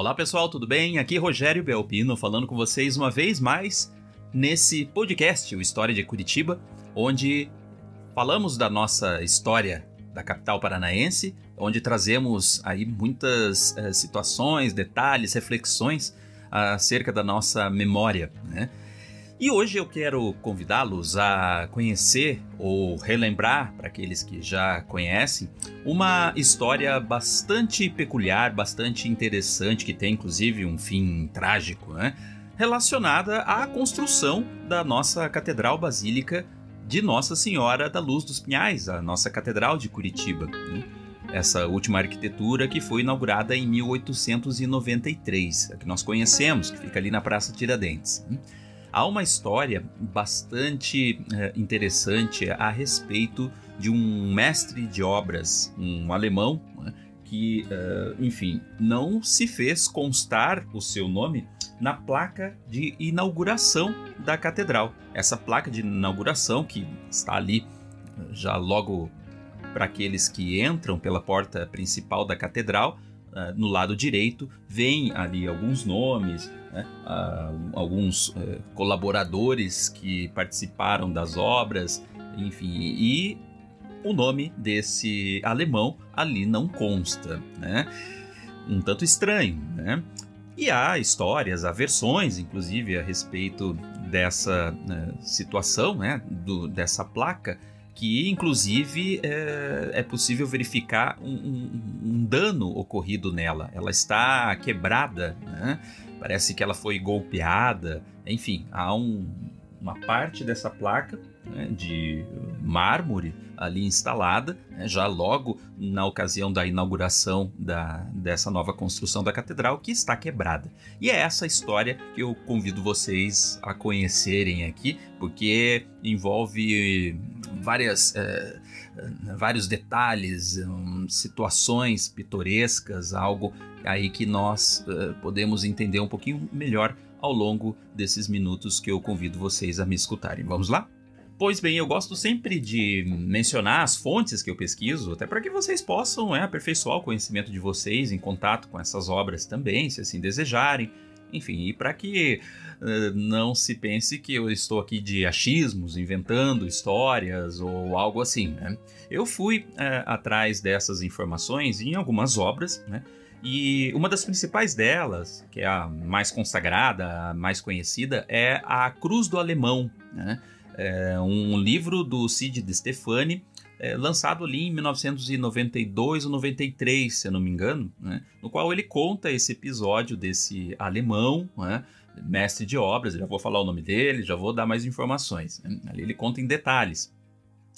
Olá pessoal, tudo bem? Aqui Rogério Belpino falando com vocês uma vez mais nesse podcast, o História de Curitiba, onde falamos da nossa história da capital paranaense, onde trazemos aí muitas situações, detalhes, reflexões acerca da nossa memória, né? E hoje eu quero convidá-los a conhecer ou relembrar, para aqueles que já conhecem, uma história bastante peculiar, bastante interessante, que tem inclusive um fim trágico, né? Relacionada à construção da nossa Catedral Basílica de Nossa Senhora da Luz dos Pinhais, a nossa Catedral de Curitiba, né? Essa última arquitetura que foi inaugurada em 1893, a que nós conhecemos, que fica ali na Praça Tiradentes, né? Há uma história bastante interessante a respeito de um mestre de obras, um alemão, né, que, enfim, não se fez constar o seu nome na placa de inauguração da catedral. Essa placa de inauguração, que está ali já logo para aqueles que entram pela porta principal da catedral, no lado direito, vem ali alguns nomes, né, alguns colaboradores que participaram das obras, enfim, e o nome desse alemão ali não consta, né? Um tanto estranho, né? E há histórias, há versões, inclusive, a respeito dessa situação, né, dessa placa, que inclusive é possível verificar um dano ocorrido nela. Ela está quebrada, né? Parece que ela foi golpeada. Enfim, há uma parte dessa placa, né, de mármore ali instalada, né, já logo na ocasião da inauguração dessa nova construção da catedral, que está quebrada. E é essa história que eu convido vocês a conhecerem aqui, porque envolve vários detalhes, situações pitorescas, algo aí que nós podemos entender um pouquinho melhor ao longo desses minutos que eu convido vocês a me escutarem. Vamos lá? Pois bem, eu gosto sempre de mencionar as fontes que eu pesquiso, até para que vocês possam aperfeiçoar o conhecimento de vocês em contato com essas obras também, se assim desejarem. Enfim, e para que não se pense que eu estou aqui de achismos, inventando histórias ou algo assim, né? Eu fui atrás dessas informações em algumas obras, né? E uma das principais delas, que é a mais consagrada, a mais conhecida, é a Cruz do Alemão, né? É um livro do Cid de Stefani, lançado ali em 1992 ou 93, se eu não me engano, né? No qual ele conta esse episódio desse alemão, né, mestre de obras. Já vou falar o nome dele, já vou dar mais informações, né? Ali ele conta em detalhes.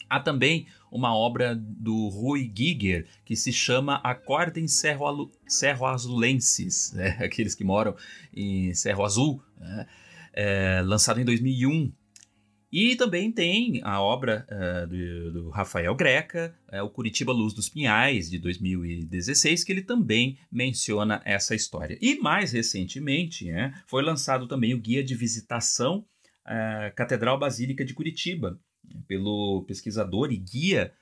Há também uma obra do Rui Giger, que se chama Acordem Serro-Azulenses, né? Aqueles que moram em Cerro Azul, né? Lançado em 2001. E também tem a obra do Rafael Greca, o Curitiba Luz dos Pinhais, de 2016, que ele também menciona essa história. E mais recentemente, foi lançado também o Guia de Visitação Catedral Basílica de Curitiba, pelo pesquisador e guia,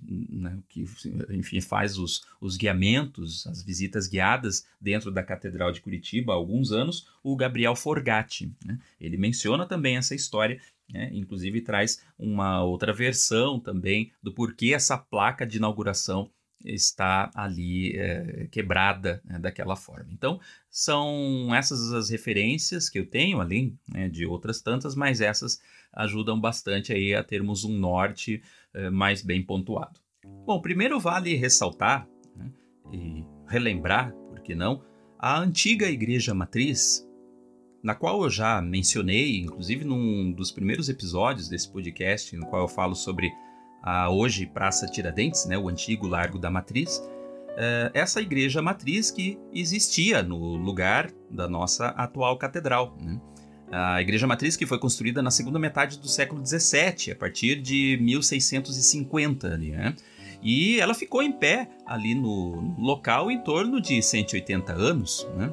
né, que, enfim, faz os guiamentos, as visitas guiadas dentro da Catedral de Curitiba há alguns anos, o Gabriel Forgatti, né? Ele menciona também essa história, né? Inclusive traz uma outra versão também do porquê essa placa de inauguração está ali quebrada, né, daquela forma. Então, são essas as referências que eu tenho, além, né, de outras tantas, mas essas ajudam bastante aí a termos um norte mais bem pontuado. Bom, primeiro vale ressaltar, né, e relembrar, por que não, a antiga Igreja Matriz, na qual eu já mencionei, inclusive num dos primeiros episódios desse podcast, no qual eu falo sobre a hoje Praça Tiradentes, né, o antigo Largo da Matriz. Essa Igreja Matriz que existia no lugar da nossa atual catedral, né? A Igreja Matriz que foi construída na segunda metade do século XVII, a partir de 1650, ali, né? E ela ficou em pé ali no local em torno de 180 anos, né?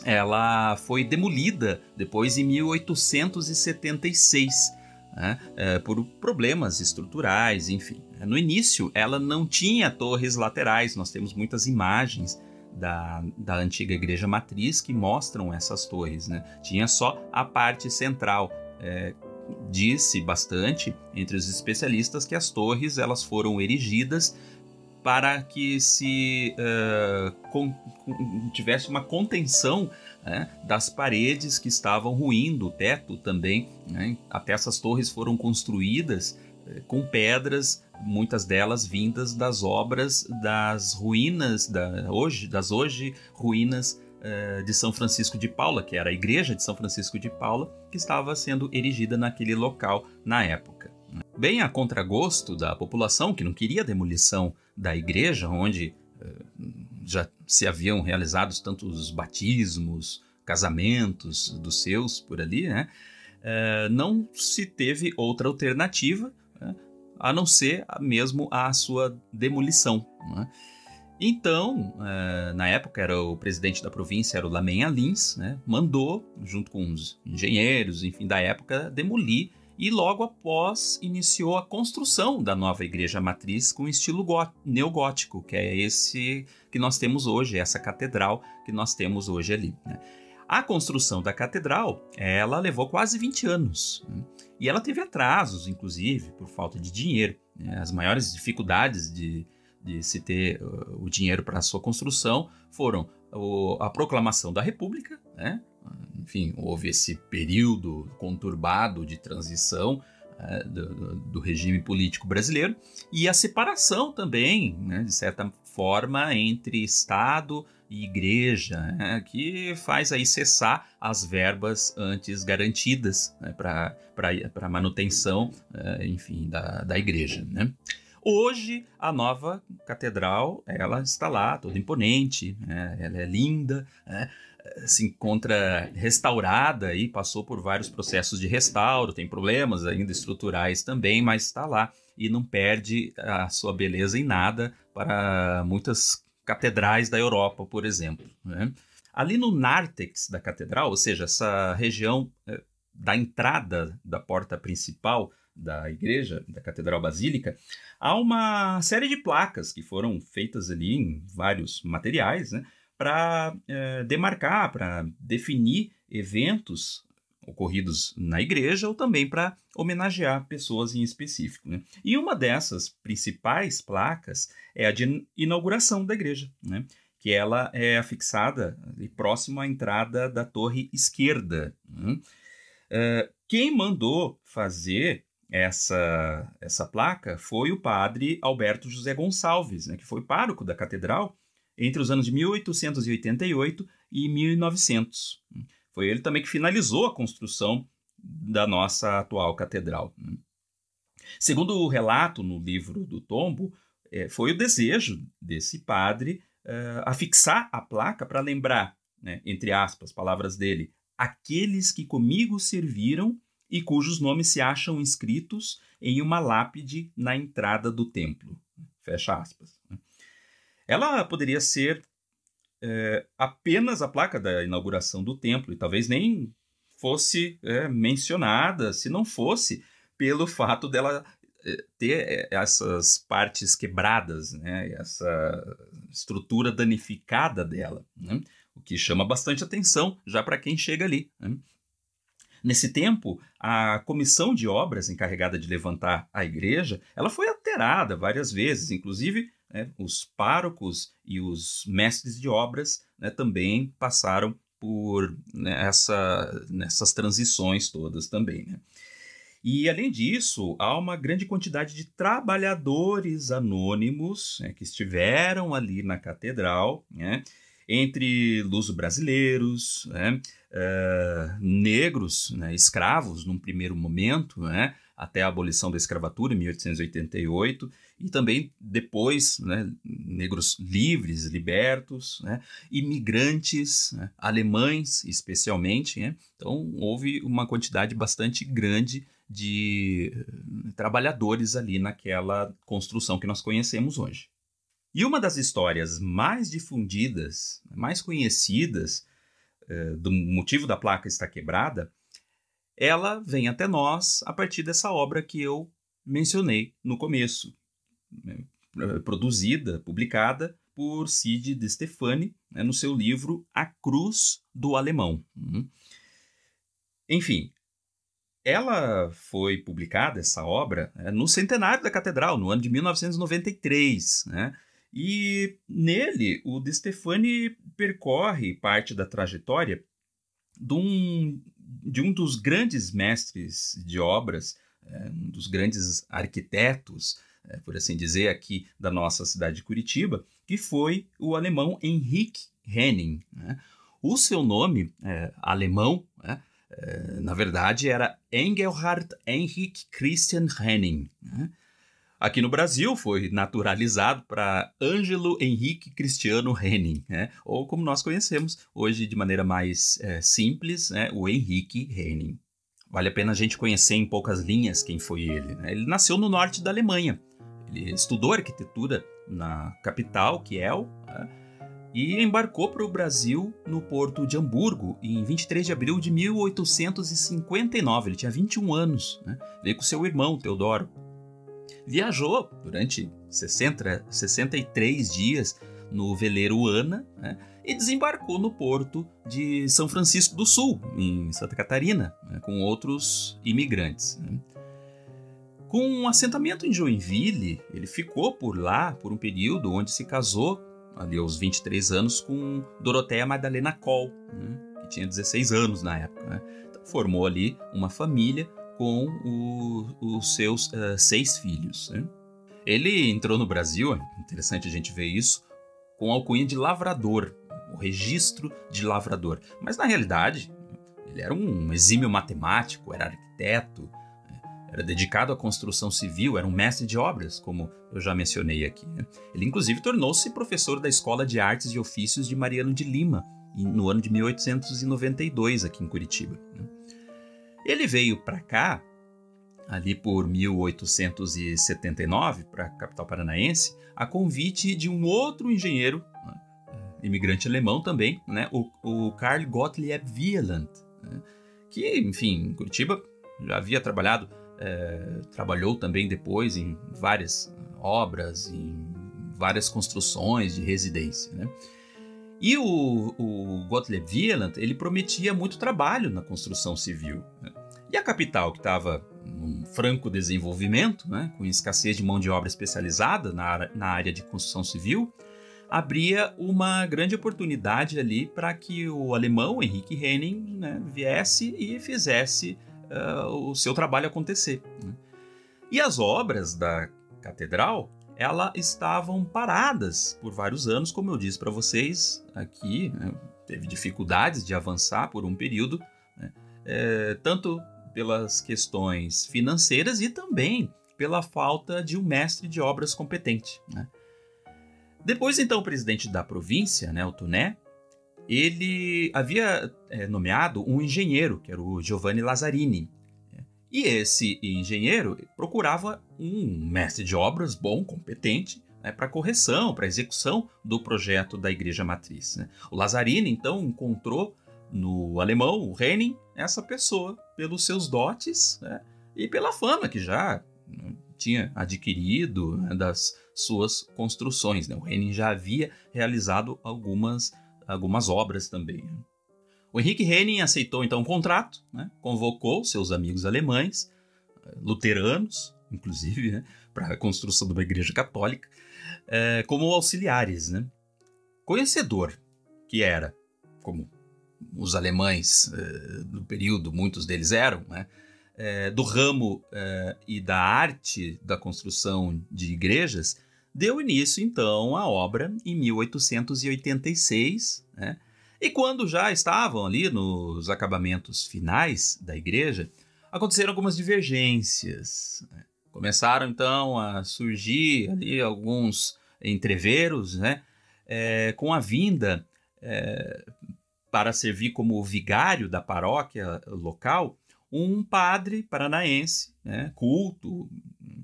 Ela foi demolida depois em 1876, né, por problemas estruturais, enfim. No início, ela não tinha torres laterais, nós temos muitas imagens da antiga igreja matriz que mostram essas torres, né? Tinha só a parte central. Disse bastante entre os especialistas que as torres elas foram erigidas para que se tivesse uma contenção, né, das paredes que estavam ruindo, o teto também, né? Até essas torres foram construídas com pedras, muitas delas vindas das obras das ruínas, das hoje ruínas de São Francisco de Paula, que era a igreja de São Francisco de Paula, que estava sendo erigida naquele local na época. Bem a contragosto da população, que não queria a demolição da igreja, onde já se haviam realizado tantos batismos, casamentos dos seus por ali, né? Não se teve outra alternativa, né, a não ser mesmo a sua demolição, né? Então, na época, era o presidente da província, era o Lamenha Lins, né, mandou, junto com os engenheiros, enfim, da época, demolir, e logo após iniciou a construção da nova igreja matriz com estilo neogótico, que é esse que nós temos hoje, essa catedral que nós temos hoje ali, né. A construção da catedral, ela levou quase 20 anos, né, e ela teve atrasos, inclusive, por falta de dinheiro, né. As maiores dificuldades de se ter o dinheiro para a sua construção foram a proclamação da República, né? Enfim, houve esse período conturbado de transição do regime político brasileiro e a separação também, né, de certa forma, entre Estado e Igreja, né, que faz aí cessar as verbas antes garantidas, né, para a manutenção, enfim, da Igreja, né? Hoje, a nova catedral, ela está lá, toda imponente, né? Ela é linda, né? Se encontra restaurada e passou por vários processos de restauro, tem problemas ainda estruturais também, mas está lá e não perde a sua beleza em nada para muitas catedrais da Europa, por exemplo, né? Ali no nártex da catedral, ou seja, essa região da entrada da porta principal da igreja, da Catedral Basílica, há uma série de placas que foram feitas ali em vários materiais, né, para demarcar, para definir eventos ocorridos na igreja ou também para homenagear pessoas em específico, né? E uma dessas principais placas é a de inauguração da igreja, né, que ela é afixada ali próximo à entrada da torre esquerda, né? Quem mandou fazer essa placa foi o padre Alberto José Gonçalves, né, que foi pároco da catedral entre os anos de 1888 e 1900. Foi ele também que finalizou a construção da nossa atual catedral. Segundo o relato no livro do tombo, foi o desejo desse padre afixar a placa para lembrar, né, entre aspas, palavras dele, aqueles que comigo serviram e cujos nomes se acham inscritos em uma lápide na entrada do templo. Fecha aspas. Ela poderia ser apenas a placa da inauguração do templo, e talvez nem fosse mencionada, se não fosse pelo fato dela ter essas partes quebradas, né, essa estrutura danificada dela, né, o que chama bastante atenção já para quem chega ali, né. Nesse tempo, a comissão de obras encarregada de levantar a igreja, ela foi alterada várias vezes, inclusive, né, os párocos e os mestres de obras, né, também passaram por, né, nessas transições todas também, né? E, além disso, há uma grande quantidade de trabalhadores anônimos, né, que estiveram ali na catedral, né, entre luso-brasileiros, né, negros, né, escravos num primeiro momento, né, até a abolição da escravatura em 1888, e também depois, né, negros livres, libertos, né, imigrantes, né, alemães especialmente, né. Então houve uma quantidade bastante grande de trabalhadores ali naquela construção que nós conhecemos hoje. E uma das histórias mais difundidas, mais conhecidas do motivo da placa estar quebrada, ela vem até nós a partir dessa obra que eu mencionei no começo, né, produzida, publicada por Cide de Stefani, né, no seu livro A Cruz do Alemão. Enfim, ela foi publicada, essa obra, no centenário da Catedral, no ano de 1993, né? E nele, o de Stefani percorre parte da trajetória de um dos grandes mestres de obras, um dos grandes arquitetos, por assim dizer, aqui da nossa cidade de Curitiba, que foi o alemão Heinrich Henning, né? O seu nome alemão, na verdade, era Engelhard Heinrich Christian Henning, né? Aqui no Brasil foi naturalizado para Ângelo Henrique Cristiano Henning, né? Ou como nós conhecemos hoje de maneira mais simples, né? O Henrique Henning. Vale a pena a gente conhecer em poucas linhas quem foi ele, né? Ele nasceu no norte da Alemanha. Ele estudou arquitetura na capital, Kiel, né? E embarcou para o Brasil no porto de Hamburgo em 23 de abril de 1859. Ele tinha 21 anos, né? Veio com seu irmão, Teodoro. Viajou durante 63 dias no veleiro Ana, né? E desembarcou no porto de São Francisco do Sul, em Santa Catarina, né? Com outros imigrantes, né? Com um assentamento em Joinville, ele ficou por lá por um período onde se casou ali aos 23 anos, com Doroteia Madalena Koll, né, que tinha 16 anos na época, né? Então, formou ali uma família com os seus 6 filhos, né? Ele entrou no Brasil, é interessante a gente ver isso, com a alcunha de lavrador, o registro de lavrador. Mas, na realidade, ele era um exímio matemático, era arquiteto, era dedicado à construção civil, era um mestre de obras, como eu já mencionei aqui, né? Ele, inclusive, tornou-se professor da Escola de Artes e Ofícios de Mariano de Lima, no ano de 1892, aqui em Curitiba, né? Ele veio para cá, ali por 1879, para a capital paranaense, a convite de um outro engenheiro, né, imigrante alemão também, né, o Carl Gottlieb Wieland, né, que, enfim, em Curitiba já havia trabalhado, trabalhou também depois em várias obras, em várias construções de residência, né? E o Gottlieb Wieland, ele prometia muito trabalho na construção civil, né? E a capital, que estava num franco desenvolvimento, né, com escassez de mão de obra especializada na área de construção civil, abria uma grande oportunidade ali para que o alemão Henrique Henning, né, viesse e fizesse o seu trabalho acontecer, né? E as obras da catedral, elas estavam paradas por vários anos, como eu disse para vocês aqui, né? Teve dificuldades de avançar por um período, né? Tanto pelas questões financeiras e também pela falta de um mestre de obras competente, né? Depois, então, o presidente da província, né, o Tuné, ele havia nomeado um engenheiro, que era o Giovanni Lazzarini. E esse engenheiro procurava um mestre de obras bom, competente, né, para correção, para execução do projeto da Igreja Matriz, né? O Lazzarini, então, encontrou no alemão, o Henning, essa pessoa, pelos seus dotes, né, e pela fama que já, né, tinha adquirido, né, das suas construções, né? O Henning já havia realizado algumas obras também, né? O Henrique Henning aceitou então um contrato, né? Convocou seus amigos alemães, luteranos, inclusive, né, para a construção de uma igreja católica, como auxiliares, né? Conhecedor que era, como os alemães do período, muitos deles eram, né, do ramo e da arte da construção de igrejas, deu início, então, à obra em 1886, né? E quando já estavam ali nos acabamentos finais da igreja, aconteceram algumas divergências, né? Começaram, então, a surgir ali alguns entreveros, né? Com a vinda para servir como vigário da paróquia local, um padre paranaense, né, culto,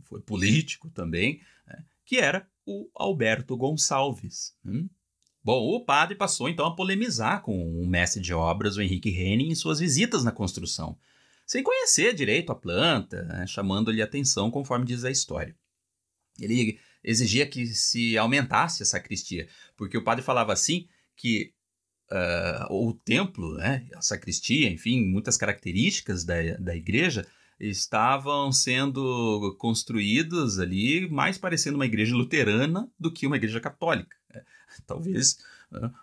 foi político também, né, que era o Alberto Gonçalves. Bom, o padre passou então a polemizar com o mestre de obras, o Henrique Henning, em suas visitas na construção, sem conhecer direito a planta, né, chamando-lhe atenção conforme diz a história. Ele exigia que se aumentasse a sacristia, porque o padre falava assim que o templo, né, a sacristia, enfim, muitas características da igreja estavam sendo construídos ali mais parecendo uma igreja luterana do que uma igreja católica. Talvez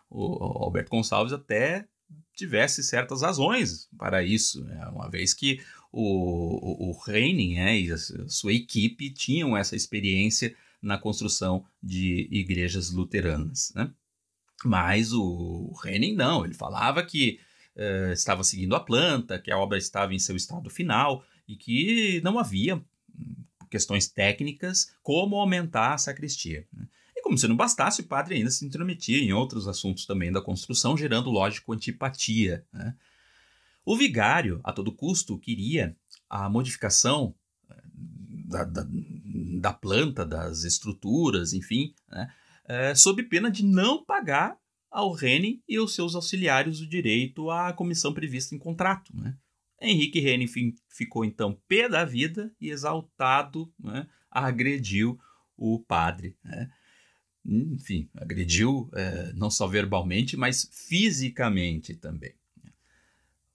o Alberto Gonçalves até tivesse certas razões para isso, né? Uma vez que o Henning, né, e a sua equipe tinham essa experiência na construção de igrejas luteranas, né? Mas o Henning não, ele falava que estava seguindo a planta, que a obra estava em seu estado final e que não havia questões técnicas como aumentar a sacristia, né? E como se não bastasse, o padre ainda se intrometia em outros assuntos também da construção, gerando, lógico, antipatia, né? O vigário, a todo custo, queria a modificação da planta, das estruturas, enfim, né, sob pena de não pagar ao Henning e aos seus auxiliares o direito à comissão prevista em contrato, né? Henrique Henning ficou então pé da vida e, exaltado, né, agrediu o padre, né? Enfim, agrediu não só verbalmente, mas fisicamente também.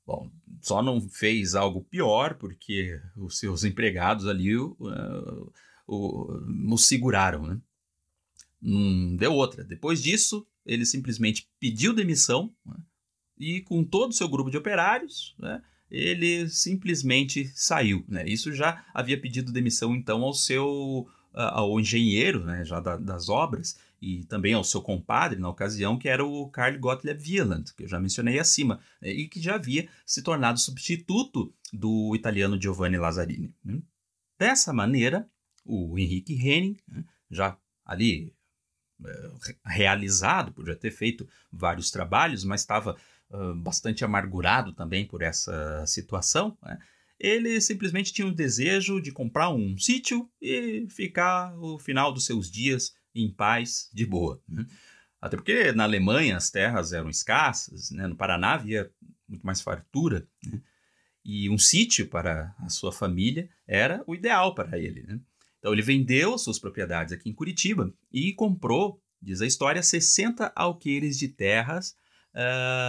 Bom, só não fez algo pior porque os seus empregados ali o seguraram, né? Não deu outra. Depois disso, ele simplesmente pediu demissão, né? E com todo o seu grupo de operários, né, ele simplesmente saiu, né? Isso já havia pedido demissão então ao engenheiro, né, já das obras, e também ao seu compadre na ocasião, que era o Carl Gottlieb Wieland, que eu já mencionei acima, né, e que já havia se tornado substituto do italiano Giovanni Lazzarini, né? Dessa maneira, o Henrique Henning, né, já ali realizado, por já ter feito vários trabalhos, mas estava bastante amargurado também por essa situação, né? Ele simplesmente tinha o desejo de comprar um sítio e ficar o final dos seus dias em paz, de boa, né? Até porque na Alemanha as terras eram escassas, né? No Paraná havia muito mais fartura, né? E um sítio para a sua família era o ideal para ele, né? Então ele vendeu suas propriedades aqui em Curitiba e comprou, diz a história, 60 alqueires de terras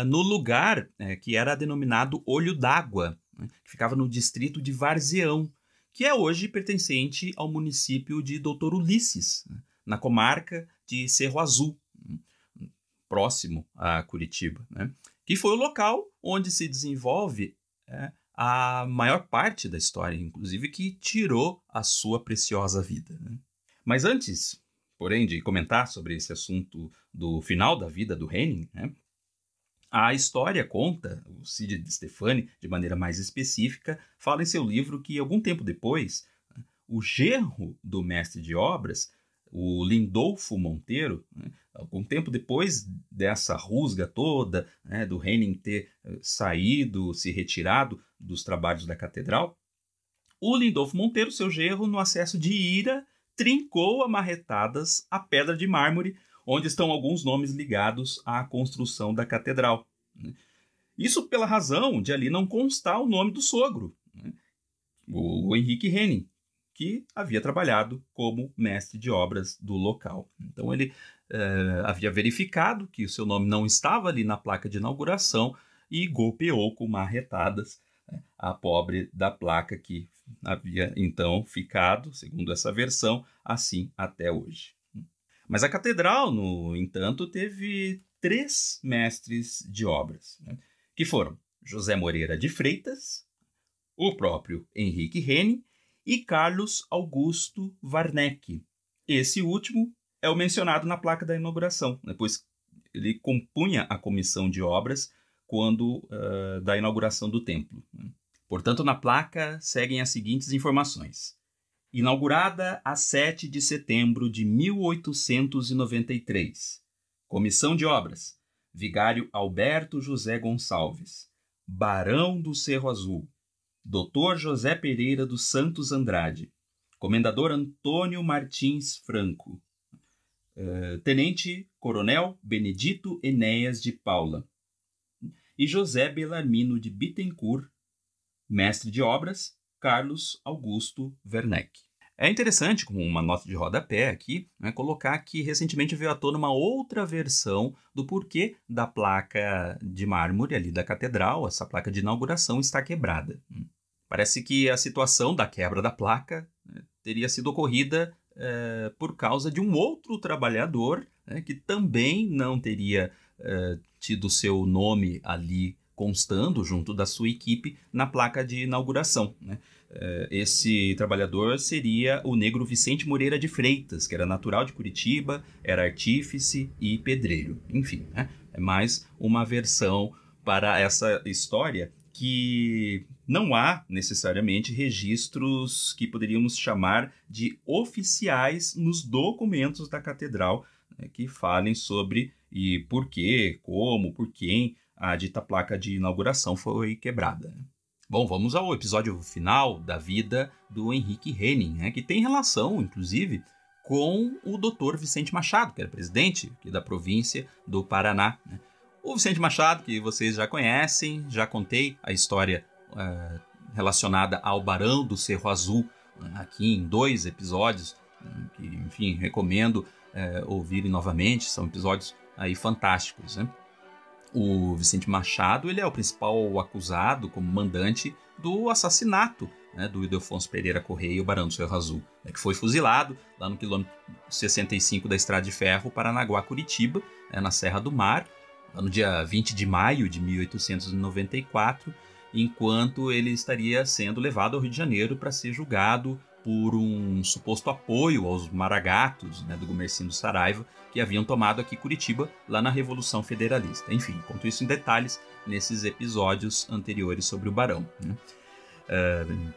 no lugar que era denominado Olho d'Água, né, que ficava no distrito de Varzeão, que é hoje pertencente ao município de Doutor Ulisses, né, na comarca de Cerro Azul, né, próximo a Curitiba, né, que foi o local onde se desenvolve a maior parte da história, inclusive que tirou a sua preciosa vida, né? Mas antes, porém, de comentar sobre esse assunto do final da vida do Henning, né, a história conta, o Cid de Stefani, de maneira mais específica, fala em seu livro que, algum tempo depois, o genro do mestre de obras, o Lindolfo Monteiro, né, algum tempo depois dessa rusga toda, né, do Henning ter saído, se retirado dos trabalhos da catedral, o Lindolfo Monteiro, seu genro, no acesso de ira, trincou a marretadas a pedra de mármore onde estão alguns nomes ligados à construção da catedral, né? Isso pela razão de ali não constar o nome do sogro, né, o Henrique Henning, que havia trabalhado como mestre de obras do local. Então ele havia verificado que o seu nome não estava ali na placa de inauguração e golpeou com marretadas, né, a pobre da placa que havia então ficado, segundo essa versão, assim até hoje. Mas a catedral, no entanto, teve 3 mestres de obras, né, que foram José Moreira de Freitas, o próprio Henrique Henning e Carlos Augusto Warneck. Esse último é o mencionado na placa da inauguração, né, pois ele compunha a comissão de obras quando da inauguração do templo, né. Portanto, na placa seguem as seguintes informações. Inaugurada a 7 de setembro de 1893. Comissão de obras. Vigário Alberto José Gonçalves. Barão do Cerro Azul. Dr. José Pereira dos Santos Andrade. Comendador Antônio Martins Franco. Tenente Coronel Benedito Enéas de Paula. E José Belarmino de Bittencourt. Mestre de obras, Carlos Augusto Werneck. É interessante, como uma nota de rodapé aqui, né, colocar que recentemente veio à tona uma outra versão do porquê da placa de mármore ali da catedral, essa placa de inauguração, está quebrada. Parece que a situação da quebra da placa, né, teria sido ocorrida por causa de um outro trabalhador, né, que também não teria tido seu nome ali constando junto da sua equipe na placa de inauguração, né? Esse trabalhador seria o negro Vicente Moreira de Freitas, que era natural de Curitiba, era artífice e pedreiro. Enfim, né? É mais uma versão para essa história que não há necessariamente registros que poderíamos chamar de oficiais nos documentos da catedral, né, que falem sobre e por quê, como, por quem a dita placa de inauguração foi quebrada. Bom, vamos ao episódio final da vida do Henrique Henning, né, que tem relação, inclusive, com o Dr. Vicente Machado, que era presidente aqui da província do Paraná, né. O Vicente Machado, que vocês já conhecem, já contei a história relacionada ao Barão do Cerro Azul, né, aqui em 2 episódios, né, que, enfim, recomendo ouvirem novamente, são episódios aí fantásticos, né? O Vicente Machado, ele é o principal acusado como mandante do assassinato, né, do Ildefonso Pereira Correia, o Barão do Cerro Azul, né, que foi fuzilado lá no quilômetro 65 da Estrada de Ferro, Paranaguá-Curitiba, né, na Serra do Mar, lá no dia 20 de maio de 1894, enquanto ele estaria sendo levado ao Rio de Janeiro para ser julgado por um suposto apoio aos maragatos, né, do Gumercindo Saraiva, que haviam tomado aqui Curitiba lá na Revolução Federalista. Enfim, conto isso em detalhes nesses episódios anteriores sobre o Barão, né?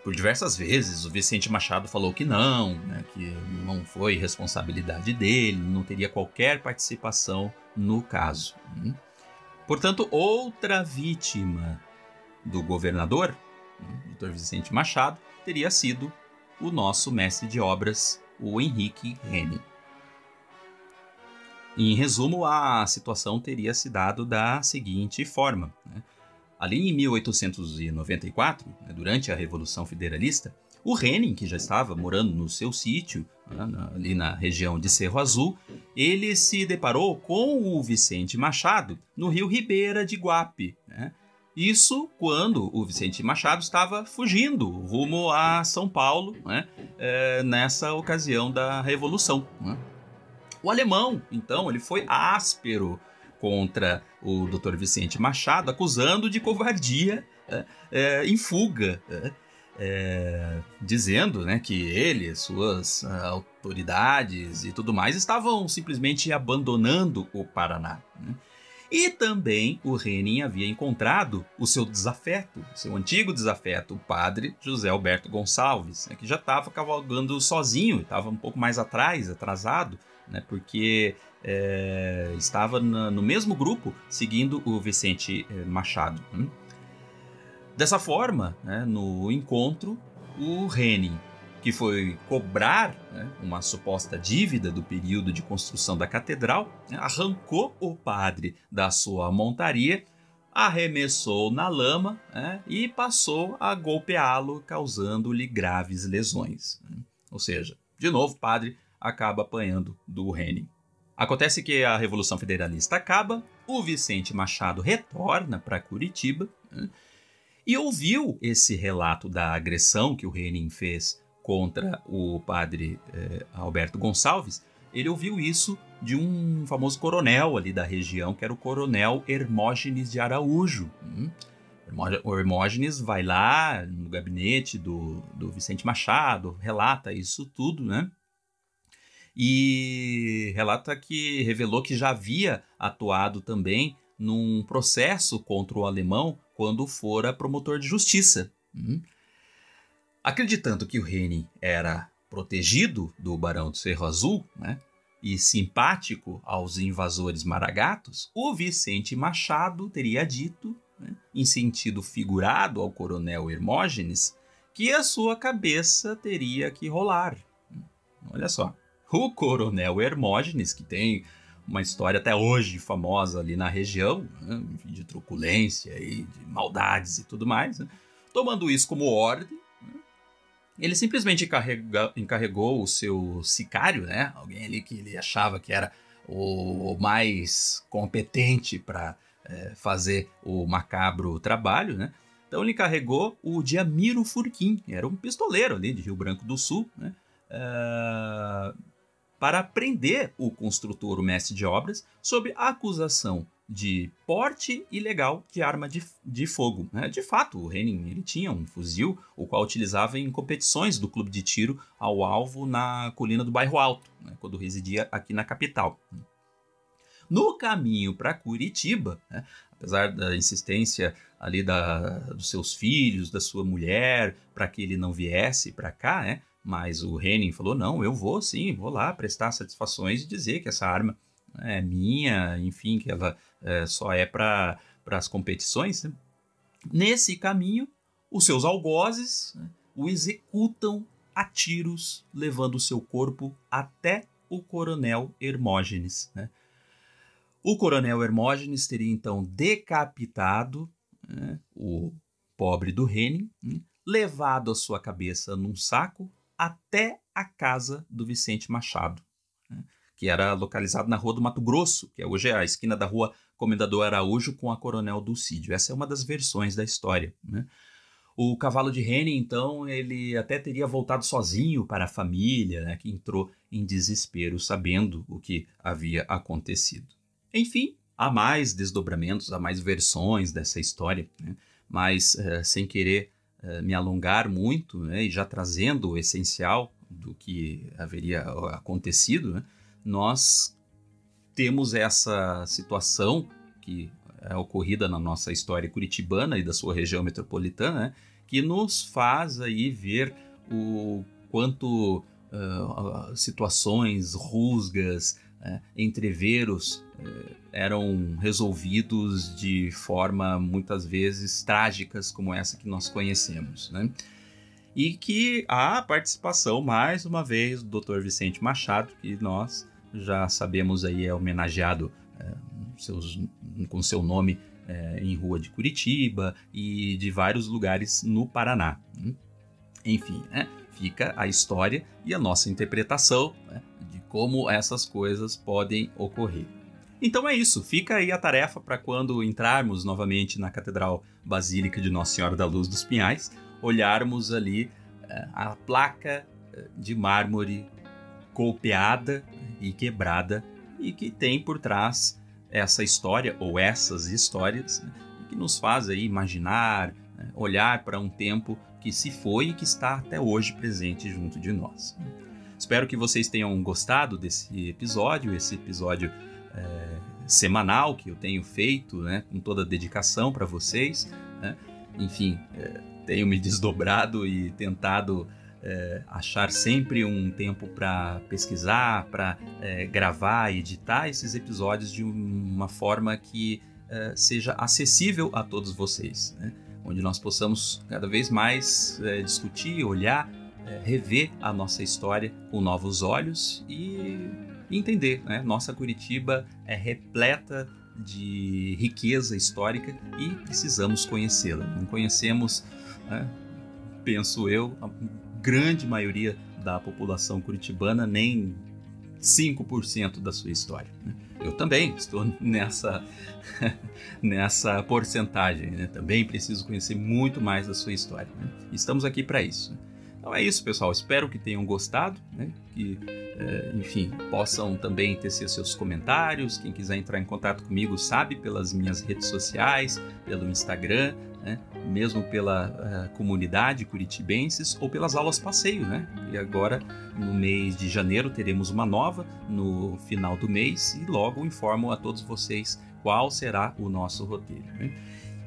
Por diversas vezes o Vicente Machado falou que não, né, que não foi responsabilidade dele, não teria qualquer participação no caso. Portanto, outra vítima do governador, Dr. Vicente Machado, teria sido o nosso mestre de obras, o Henrique Henning. Em resumo, a situação teria se dado da seguinte forma, né? Ali em 1894, né, durante a Revolução Federalista, o Henning, que já estava morando no seu sítio, né, ali na região de Cerro Azul, ele se deparou com o Vicente Machado no rio Ribeira de Guape, né? Isso quando o Vicente Machado estava fugindo rumo a São Paulo, né, nessa ocasião da Revolução, né? O alemão, então, ele foi áspero contra o Dr. Vicente Machado, acusando de covardia em fuga, dizendo, né, que ele, suas autoridades e tudo mais estavam simplesmente abandonando o Paraná, né? E também o Henning havia encontrado o seu desafeto, seu antigo desafeto, o padre José Alberto Gonçalves, né, que já estava cavalgando sozinho, estava um pouco mais atrasado, né, porque estava no mesmo grupo seguindo o Vicente Machado. Dessa forma, né, no encontro, o Henning, que foi cobrar, né, uma suposta dívida do período de construção da catedral, né, arrancou o padre da sua montaria, arremessou na lama, né, e passou a golpeá-lo, causando-lhe graves lesões, né? Ou seja, de novo, o padre acaba apanhando do Henning. Acontece que a Revolução Federalista acaba, o Vicente Machado retorna para Curitiba, né, e ouviu esse relato da agressão que o Henning fez contra o padre Alberto Gonçalves. Ele ouviu isso de um famoso coronel ali da região, que era o coronel Hermógenes de Araújo. O Hermógenes vai lá no gabinete do Vicente Machado, relata isso tudo, né? E relata que revelou que já havia atuado também num processo contra o alemão quando fora promotor de justiça. Acreditando que o Henning era protegido do Barão do Cerro Azul, né, e simpático aos invasores maragatos, o Vicente Machado teria dito, né, em sentido figurado ao coronel Hermógenes, que a sua cabeça teria que rolar. Olha só, o coronel Hermógenes, que tem uma história até hoje famosa ali na região, né, de truculência e de maldades e tudo mais, né, tomando isso como ordem, Ele simplesmente encarregou o seu sicário, né? Alguém ali que ele achava que era o mais competente para fazer o macabro trabalho, né? Então ele encarregou o Diamiro Furquim, era um pistoleiro ali de Rio Branco do Sul, né? Para prender o construtor, o mestre de obras, sob a acusação de porte ilegal de arma de fogo. Né? De fato, o Henning ele tinha um fuzil, o qual utilizava em competições do clube de tiro ao alvo na colina do Bairro Alto, né? Quando residia aqui na capital. No caminho para Curitiba, né? Apesar da insistência ali dos seus filhos, da sua mulher, para que ele não viesse para cá, né? Mas o Henning falou, não, eu vou sim, vou lá prestar satisfações e dizer que essa arma é minha, enfim, que ela só é para as competições. Né? Nesse caminho, os seus algozes, né, o executam a tiros, levando o seu corpo até o coronel Hermógenes. Né? O coronel Hermógenes teria então decapitado, né, o pobre do Henning, né, levado a sua cabeça num saco até a casa do Vicente Machado, né, que era localizado na Rua do Mato Grosso, que hoje é a esquina da Rua Comendador Araújo com a Coronel Dulcídio. Essa é uma das versões da história. Né? O cavalo de Henning, então, ele até teria voltado sozinho para a família, né, que entrou em desespero sabendo o que havia acontecido. Enfim, há mais desdobramentos, há mais versões dessa história, né? Mas sem querer me alongar muito, né? E já trazendo o essencial do que haveria acontecido, né? Nós temos essa situação que é ocorrida na nossa história curitibana e da sua região metropolitana, né? Que nos faz aí ver o quanto situações, rusgas, entreveros eram resolvidos de forma muitas vezes trágicas como essa que nós conhecemos, né? E que há a participação, mais uma vez, do Dr. Vicente Machado, que nós já sabemos aí é homenageado com seu nome em Rua de Curitiba e de vários lugares no Paraná. Enfim, né? Fica a história e a nossa interpretação, né, de como essas coisas podem ocorrer. Então é isso, fica aí a tarefa para quando entrarmos novamente na Catedral Basílica de Nossa Senhora da Luz dos Pinhais, olharmos ali a placa de mármore golpeada e quebrada e que tem por trás essa história ou essas histórias, né, que nos faz aí imaginar, olhar para um tempo que se foi e que está até hoje presente junto de nós. Espero que vocês tenham gostado desse episódio, esse episódio semanal que eu tenho feito, né, com toda a dedicação para vocês. Né? Enfim, tenho me desdobrado e tentado achar sempre um tempo para pesquisar, para gravar e editar esses episódios de uma forma que seja acessível a todos vocês, né? Onde nós possamos cada vez mais discutir, olhar, rever a nossa história com novos olhos e entender, né? Nossa Curitiba é repleta de riqueza histórica e precisamos conhecê-la. Não conhecemos, né, penso eu, a grande maioria da população curitibana, nem 5% da sua história. Né? Eu também estou nessa porcentagem, né? Também preciso conhecer muito mais da sua história. Né? Estamos aqui para isso. Então é isso, pessoal. Espero que tenham gostado, né? Que, enfim, possam também tecer seus comentários. Quem quiser entrar em contato comigo sabe, pelas minhas redes sociais, pelo Instagram, né? Mesmo pela comunidade curitibenses ou pelas aulas passeio, né? E agora, no mês de janeiro, teremos uma nova no final do mês e logo informo a todos vocês qual será o nosso roteiro, né?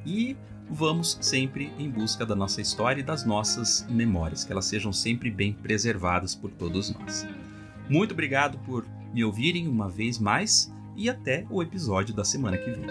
E vamos sempre em busca da nossa história e das nossas memórias, que elas sejam sempre bem preservadas por todos nós. Muito obrigado por me ouvirem uma vez mais e até o episódio da semana que vem.